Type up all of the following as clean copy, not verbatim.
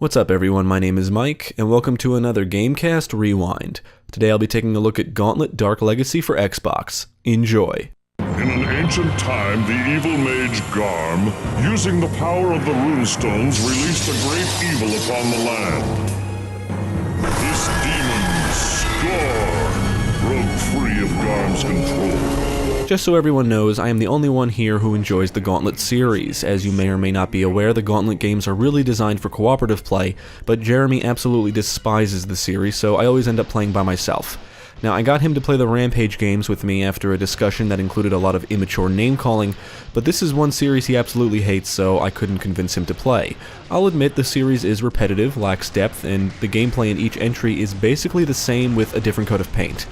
What's up everyone, my name is Mike, and welcome to another GameCast Rewind. Today I'll be taking a look at Gauntlet Dark Legacy for Xbox. Enjoy. In an ancient time, the evil mage Garm, using the power of the runestones, released a great evil upon the land. This demon, Scorn, broke free of Garm's control. Just so everyone knows, I am the only one here who enjoys the Gauntlet series. As you may or may not be aware, the Gauntlet games are really designed for cooperative play, but Jeremy absolutely despises the series, so I always end up playing by myself. Now, I got him to play the Rampage games with me after a discussion that included a lot of immature name-calling, but this is one series he absolutely hates, so I couldn't convince him to play. I'll admit the series is repetitive, lacks depth, and the gameplay in each entry is basically the same with a different coat of paint.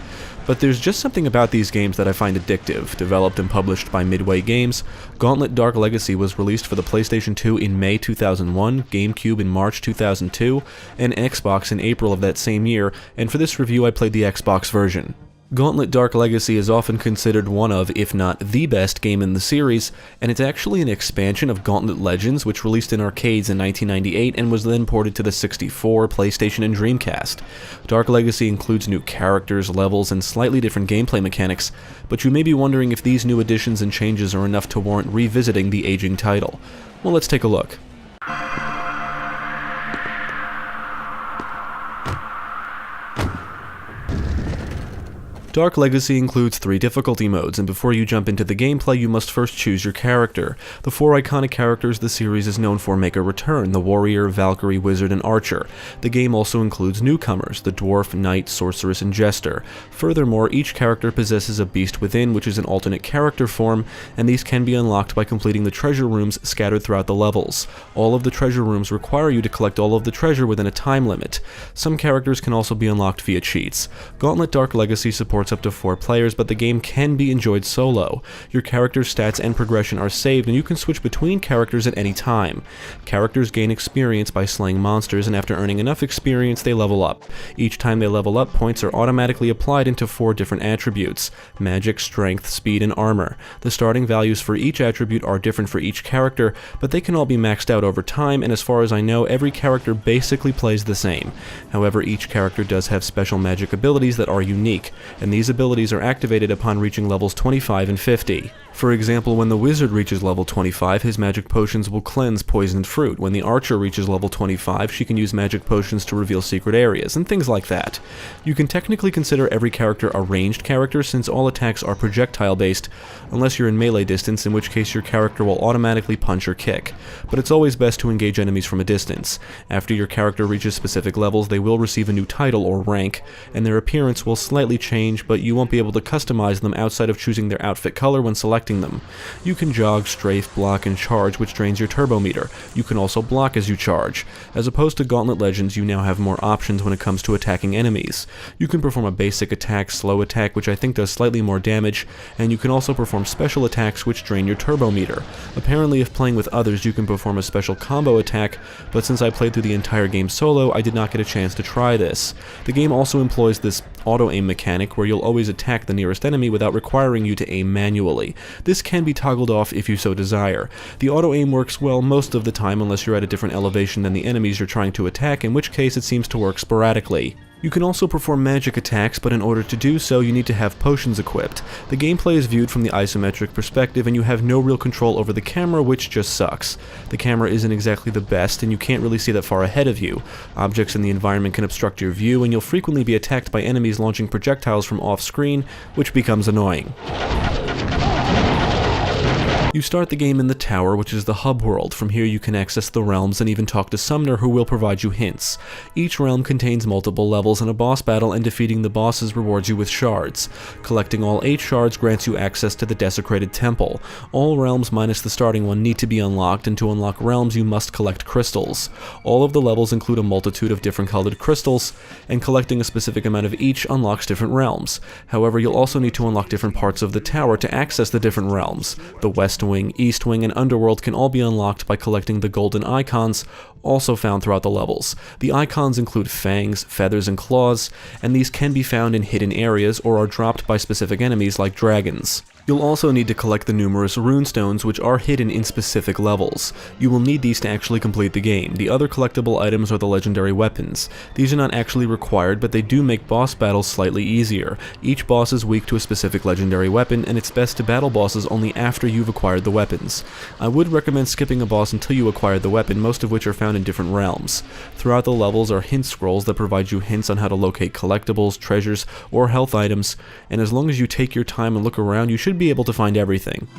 But there's just something about these games that I find addictive. Developed and published by Midway Games, Gauntlet Dark Legacy was released for the PlayStation 2 in May 2001, GameCube in March 2002, and Xbox in April of that same year, and for this review I played the Xbox version. Gauntlet Dark Legacy is often considered one of, if not the best game in the series, and it's actually an expansion of Gauntlet Legends, which released in arcades in 1998 and was then ported to the 64, PlayStation, and Dreamcast. Dark Legacy includes new characters, levels, and slightly different gameplay mechanics, but you may be wondering if these new additions and changes are enough to warrant revisiting the aging title. Well, let's take a look. Dark Legacy includes 3 difficulty modes, and before you jump into the gameplay, you must first choose your character. The 4 iconic characters the series is known for make a return: the Warrior, Valkyrie, Wizard, and Archer. The game also includes newcomers: the Dwarf, Knight, Sorceress, and Jester. Furthermore, each character possesses a Beast Within, which is an alternate character form, and these can be unlocked by completing the treasure rooms scattered throughout the levels. All of the treasure rooms require you to collect all of the treasure within a time limit. Some characters can also be unlocked via cheats. Gauntlet Dark Legacy supports up to 4 players, but the game can be enjoyed solo. Your character's stats and progression are saved, and you can switch between characters at any time. Characters gain experience by slaying monsters, and after earning enough experience, they level up. Each time they level up, points are automatically applied into 4 different attributes: magic, strength, speed, and armor. The starting values for each attribute are different for each character, but they can all be maxed out over time, and as far as I know, every character basically plays the same. However, each character does have special magic abilities that are unique, and these abilities are activated upon reaching levels 25 and 50. For example, when the Wizard reaches level 25, his magic potions will cleanse poisoned fruit. When the Archer reaches level 25, she can use magic potions to reveal secret areas, and things like that. You can technically consider every character a ranged character, since all attacks are projectile-based, unless you're in melee distance, in which case your character will automatically punch or kick. But it's always best to engage enemies from a distance. After your character reaches specific levels, they will receive a new title or rank, and their appearance will slightly change, but you won't be able to customize them outside of choosing their outfit color when selecting them. You can jog, strafe, block, and charge, which drains your turbo meter. You can also block as you charge. As opposed to Gauntlet Legends, you now have more options when it comes to attacking enemies. You can perform a basic attack, slow attack, which I think does slightly more damage, and you can also perform special attacks which drain your turbo meter. Apparently, if playing with others, you can perform a special combo attack, but since I played through the entire game solo, I did not get a chance to try this. The game also employs this auto-aim mechanic where you'll always attack the nearest enemy without requiring you to aim manually. This can be toggled off if you so desire. The auto-aim works well most of the time unless you're at a different elevation than the enemies you're trying to attack, in which case it seems to work sporadically. You can also perform magic attacks, but in order to do so, you need to have potions equipped. The gameplay is viewed from the isometric perspective, and you have no real control over the camera, which just sucks. The camera isn't exactly the best, and you can't really see that far ahead of you. Objects in the environment can obstruct your view, and you'll frequently be attacked by enemies launching projectiles from off-screen, which becomes annoying. You start the game in the tower, which is the hub world. From here you can access the realms and even talk to Summoner, who will provide you hints. Each realm contains multiple levels and a boss battle, and defeating the bosses rewards you with shards. Collecting all 8 shards grants you access to the Desecrated Temple. All realms minus the starting one need to be unlocked, and to unlock realms you must collect crystals. All of the levels include a multitude of different colored crystals, and collecting a specific amount of each unlocks different realms. However, you'll also need to unlock different parts of the tower to access the different realms. The west West Wing, East Wing, and Underworld can all be unlocked by collecting the golden icons, also found throughout the levels. The icons include fangs, feathers, and claws, and these can be found in hidden areas or are dropped by specific enemies like dragons. You'll also need to collect the numerous runestones, which are hidden in specific levels. You will need these to actually complete the game. The other collectible items are the legendary weapons. These are not actually required, but they do make boss battles slightly easier. Each boss is weak to a specific legendary weapon, and it's best to battle bosses only after you've acquired the weapons. I would recommend skipping a boss until you acquire the weapon, most of which are found in different realms. Throughout the levels are hint scrolls that provide you hints on how to locate collectibles, treasures, or health items, and as long as you take your time and look around, you should be able to find everything.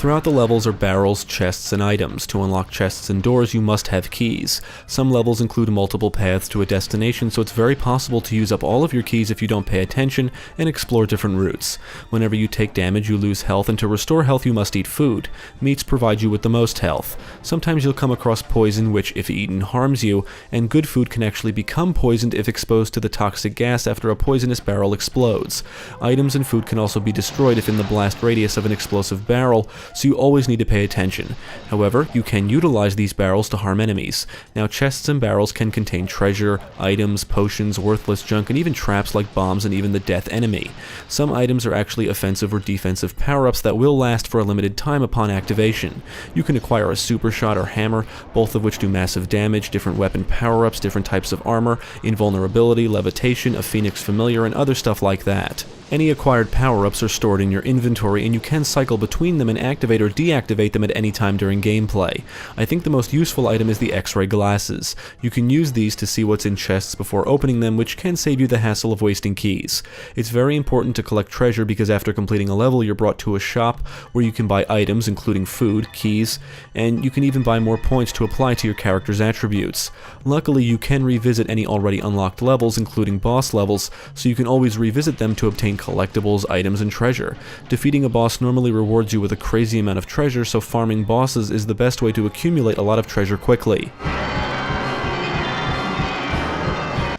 Throughout the levels are barrels, chests, and items. To unlock chests and doors, you must have keys. Some levels include multiple paths to a destination, so it's very possible to use up all of your keys if you don't pay attention and explore different routes. Whenever you take damage, you lose health, and to restore health, you must eat food. Meats provide you with the most health. Sometimes you'll come across poison, which, if eaten, harms you, and good food can actually become poisoned if exposed to the toxic gas after a poisonous barrel explodes. Items and food can also be destroyed if in the blast radius of an explosive barrel, so you always need to pay attention. However, you can utilize these barrels to harm enemies. Now, chests and barrels can contain treasure, items, potions, worthless junk, and even traps like bombs and even the death enemy. Some items are actually offensive or defensive power-ups that will last for a limited time upon activation. You can acquire a super shot or hammer, both of which do massive damage, different weapon power-ups, different types of armor, invulnerability, levitation, a phoenix familiar, and other stuff like that. Any acquired power-ups are stored in your inventory, and you can cycle between them and activate or deactivate them at any time during gameplay. I think the most useful item is the X-ray glasses. You can use these to see what's in chests before opening them, which can save you the hassle of wasting keys. It's very important to collect treasure because after completing a level, you're brought to a shop where you can buy items including food, keys, and you can even buy more points to apply to your character's attributes. Luckily, you can revisit any already unlocked levels, including boss levels, so you can always revisit them to obtain collectibles, items, and treasure. Defeating a boss normally rewards you with a crazy amount of treasure, so farming bosses is the best way to accumulate a lot of treasure quickly.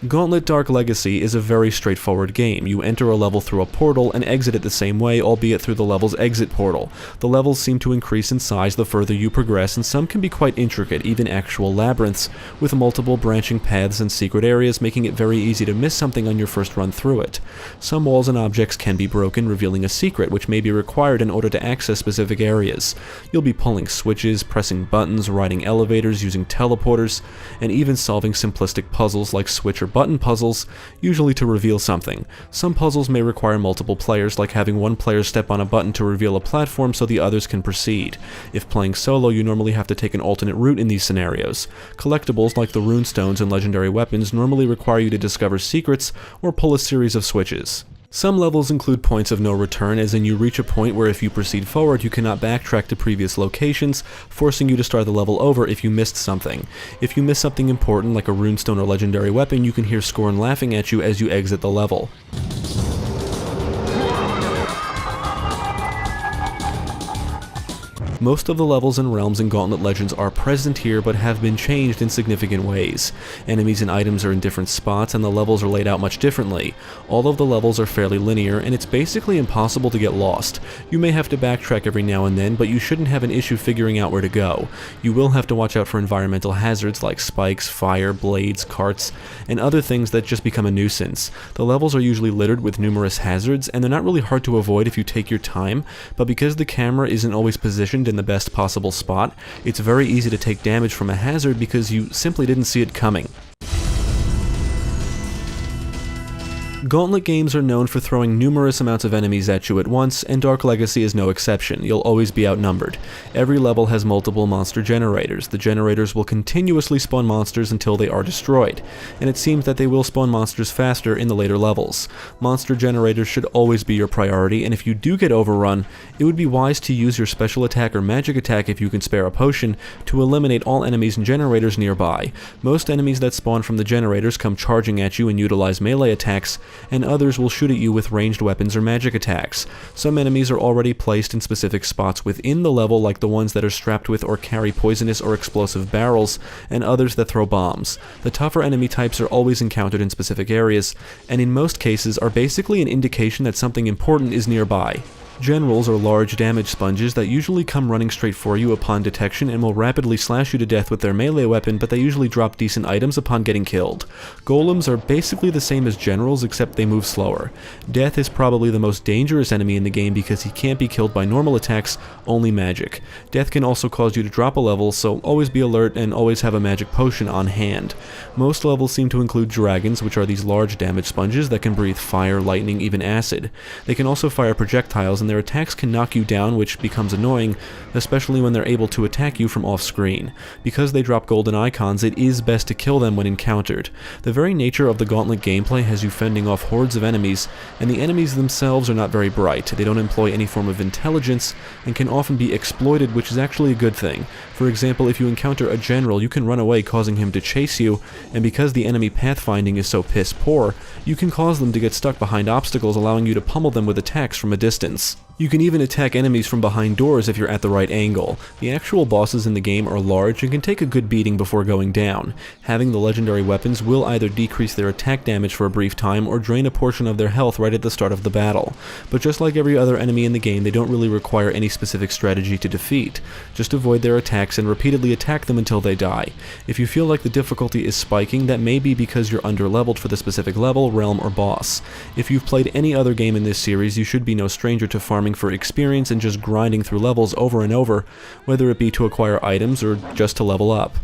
Gauntlet Dark Legacy is a very straightforward game. You enter a level through a portal and exit it the same way, albeit through the level's exit portal. The levels seem to increase in size the further you progress, and some can be quite intricate, even actual labyrinths, with multiple branching paths and secret areas, making it very easy to miss something on your first run through it. Some walls and objects can be broken, revealing a secret which may be required in order to access specific areas. You'll be pulling switches, pressing buttons, riding elevators, using teleporters, and even solving simplistic puzzles like switch or button puzzles, usually to reveal something. Some puzzles may require multiple players, like having one player step on a button to reveal a platform so the others can proceed. If playing solo, you normally have to take an alternate route in these scenarios. Collectibles like the runestones and legendary weapons normally require you to discover secrets or pull a series of switches. Some levels include points of no return, as in you reach a point where if you proceed forward you cannot backtrack to previous locations, forcing you to start the level over if you missed something. If you miss something important like a runestone or legendary weapon, you can hear Scorn laughing at you as you exit the level. Most of the levels and realms in Gauntlet Legends are present here, but have been changed in significant ways. Enemies and items are in different spots, and the levels are laid out much differently. All of the levels are fairly linear, and it's basically impossible to get lost. You may have to backtrack every now and then, but you shouldn't have an issue figuring out where to go. You will have to watch out for environmental hazards like spikes, fire, blades, carts, and other things that just become a nuisance. The levels are usually littered with numerous hazards, and they're not really hard to avoid if you take your time, but because the camera isn't always positioned in the best possible spot, it's very easy to take damage from a hazard because you simply didn't see it coming. Gauntlet games are known for throwing numerous amounts of enemies at you at once, and Dark Legacy is no exception. You'll always be outnumbered. Every level has multiple monster generators. The generators will continuously spawn monsters until they are destroyed, and it seems that they will spawn monsters faster in the later levels. Monster generators should always be your priority, and if you do get overrun, it would be wise to use your special attack or magic attack if you can spare a potion to eliminate all enemies and generators nearby. Most enemies that spawn from the generators come charging at you and utilize melee attacks, and others will shoot at you with ranged weapons or magic attacks. Some enemies are already placed in specific spots within the level, like the ones that are strapped with or carry poisonous or explosive barrels, and others that throw bombs. The tougher enemy types are always encountered in specific areas, and in most cases are basically an indication that something important is nearby. Generals are large damage sponges that usually come running straight for you upon detection and will rapidly slash you to death with their melee weapon, but they usually drop decent items upon getting killed. Golems are basically the same as generals, except they move slower. Death is probably the most dangerous enemy in the game because he can't be killed by normal attacks, only magic. Death can also cause you to drop a level, so always be alert and always have a magic potion on hand. Most levels seem to include dragons, which are these large damage sponges that can breathe fire, lightning, even acid. They can also fire projectiles, and their attacks can knock you down, which becomes annoying, especially when they're able to attack you from off-screen. Because they drop golden icons, it is best to kill them when encountered. The very nature of the Gauntlet gameplay has you fending off hordes of enemies, and the enemies themselves are not very bright. They don't employ any form of intelligence, and can often be exploited, which is actually a good thing. For example, if you encounter a general, you can run away, causing him to chase you, and because the enemy pathfinding is so piss poor, you can cause them to get stuck behind obstacles, allowing you to pummel them with attacks from a distance. You can even attack enemies from behind doors if you're at the right angle. The actual bosses in the game are large and can take a good beating before going down. Having the legendary weapons will either decrease their attack damage for a brief time or drain a portion of their health right at the start of the battle. But just like every other enemy in the game, they don't really require any specific strategy to defeat. Just avoid their attacks and repeatedly attack them until they die. If you feel like the difficulty is spiking, that may be because you're under-leveled for the specific level, realm, or boss. If you've played any other game in this series, you should be no stranger to farming for experience and just grinding through levels over and over, whether it be to acquire items or just to level up.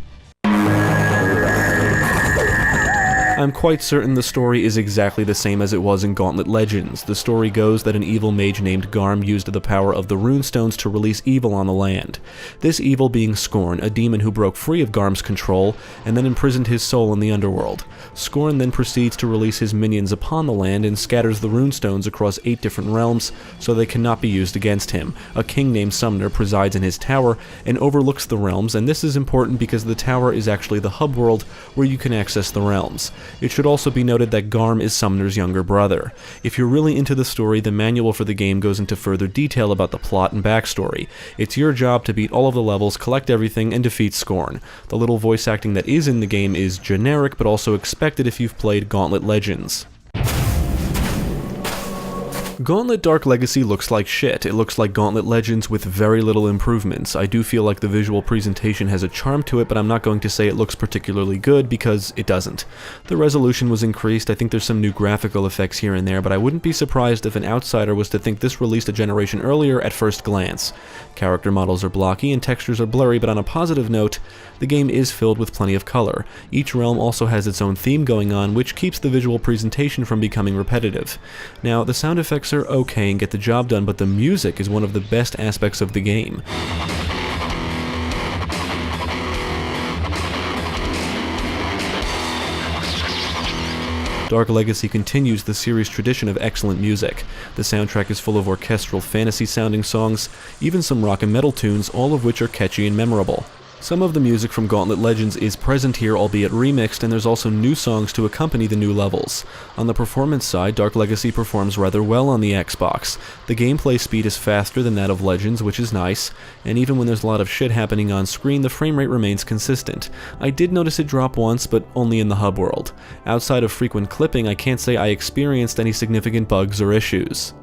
I'm quite certain the story is exactly the same as it was in Gauntlet Legends. The story goes that an evil mage named Garm used the power of the runestones to release evil on the land. This evil being Scorn, a demon who broke free of Garm's control and then imprisoned his soul in the underworld. Scorn then proceeds to release his minions upon the land and scatters the runestones across 8 different realms so they cannot be used against him. A king named Sumner presides in his tower and overlooks the realms, and this is important because the tower is actually the hub world where you can access the realms. It should also be noted that Garm is Sumner's younger brother. If you're really into the story, the manual for the game goes into further detail about the plot and backstory. It's your job to beat all of the levels, collect everything, and defeat Scorn. The little voice acting that is in the game is generic, but also expected if you've played Gauntlet Legends. Gauntlet Dark Legacy looks like shit. It looks like Gauntlet Legends with very little improvements. I do feel like the visual presentation has a charm to it, but I'm not going to say it looks particularly good because it doesn't. The resolution was increased. I think there's some new graphical effects here and there, but I wouldn't be surprised if an outsider was to think this released a generation earlier at first glance. Character models are blocky and textures are blurry, but on a positive note, the game is filled with plenty of color. Each realm also has its own theme going on, which keeps the visual presentation from becoming repetitive. Now, the sound effects are okay and get the job done, but the music is one of the best aspects of the game. Dark Legacy continues the series' tradition of excellent music. The soundtrack is full of orchestral fantasy-sounding songs, even some rock and metal tunes, all of which are catchy and memorable. Some of the music from Gauntlet Legends is present here, albeit remixed, and there's also new songs to accompany the new levels. On the performance side, Dark Legacy performs rather well on the Xbox. The gameplay speed is faster than that of Legends, which is nice, and even when there's a lot of shit happening on screen, the frame rate remains consistent. I did notice it drop once, but only in the hub world. Outside of frequent clipping, I can't say I experienced any significant bugs or issues.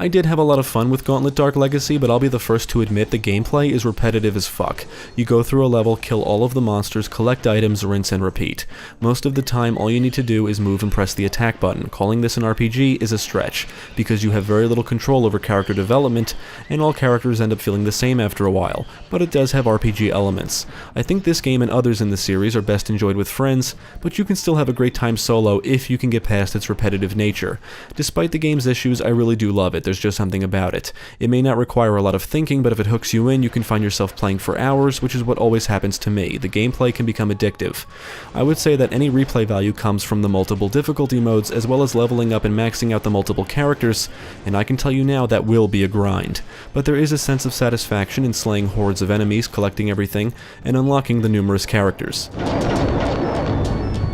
I did have a lot of fun with Gauntlet Dark Legacy, but I'll be the first to admit the gameplay is repetitive as fuck. You go through a level, kill all of the monsters, collect items, rinse and repeat. Most of the time, all you need to do is move and press the attack button. Calling this an RPG is a stretch, because you have very little control over character development, and all characters end up feeling the same after a while, but it does have RPG elements. I think this game and others in the series are best enjoyed with friends, but you can still have a great time solo if you can get past its repetitive nature. Despite the game's issues, I really do love it. There's just something about it. It may not require a lot of thinking, but if it hooks you in, you can find yourself playing for hours, which is what always happens to me. The gameplay can become addictive. I would say that any replay value comes from the multiple difficulty modes, as well as leveling up and maxing out the multiple characters, and I can tell you now that will be a grind. But there is a sense of satisfaction in slaying hordes of enemies, collecting everything, and unlocking the numerous characters.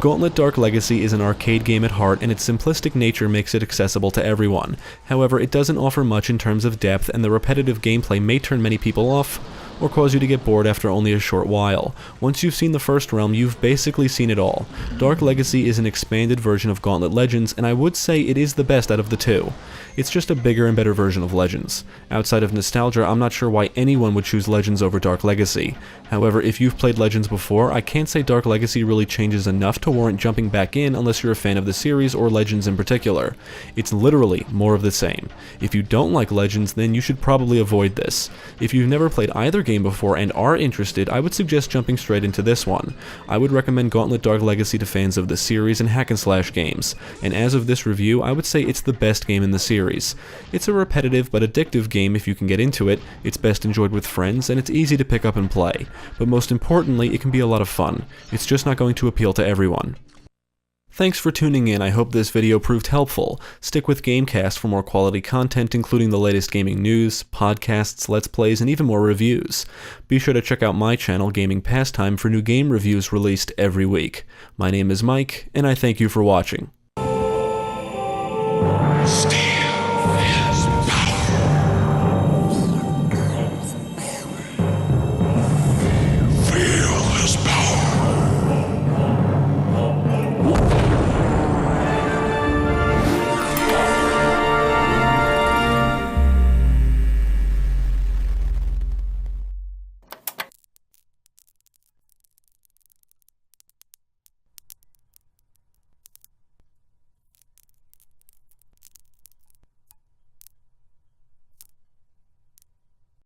Gauntlet Dark Legacy is an arcade game at heart, and its simplistic nature makes it accessible to everyone. However, it doesn't offer much in terms of depth, and the repetitive gameplay may turn many people off, or cause you to get bored after only a short while. Once you've seen the first realm, you've basically seen it all. Dark Legacy is an expanded version of Gauntlet Legends, and I would say it is the best out of the two. It's just a bigger and better version of Legends. Outside of nostalgia, I'm not sure why anyone would choose Legends over Dark Legacy. However, if you've played Legends before, I can't say Dark Legacy really changes enough to warrant jumping back in unless you're a fan of the series or Legends in particular. It's literally more of the same. If you don't like Legends, then you should probably avoid this. If you've never played either game before and are interested, I would suggest jumping straight into this one. I would recommend Gauntlet Dark Legacy to fans of the series and hack-and-slash games, and as of this review, I would say it's the best game in the series. It's a repetitive but addictive game if you can get into it, it's best enjoyed with friends, and it's easy to pick up and play. But most importantly, it can be a lot of fun. It's just not going to appeal to everyone. Thanks for tuning in, I hope this video proved helpful. Stick with GameCast for more quality content including the latest gaming news, podcasts, let's plays, and even more reviews. Be sure to check out my channel, Gaming Pastime, for new game reviews released every week. My name is Mike, and I thank you for watching.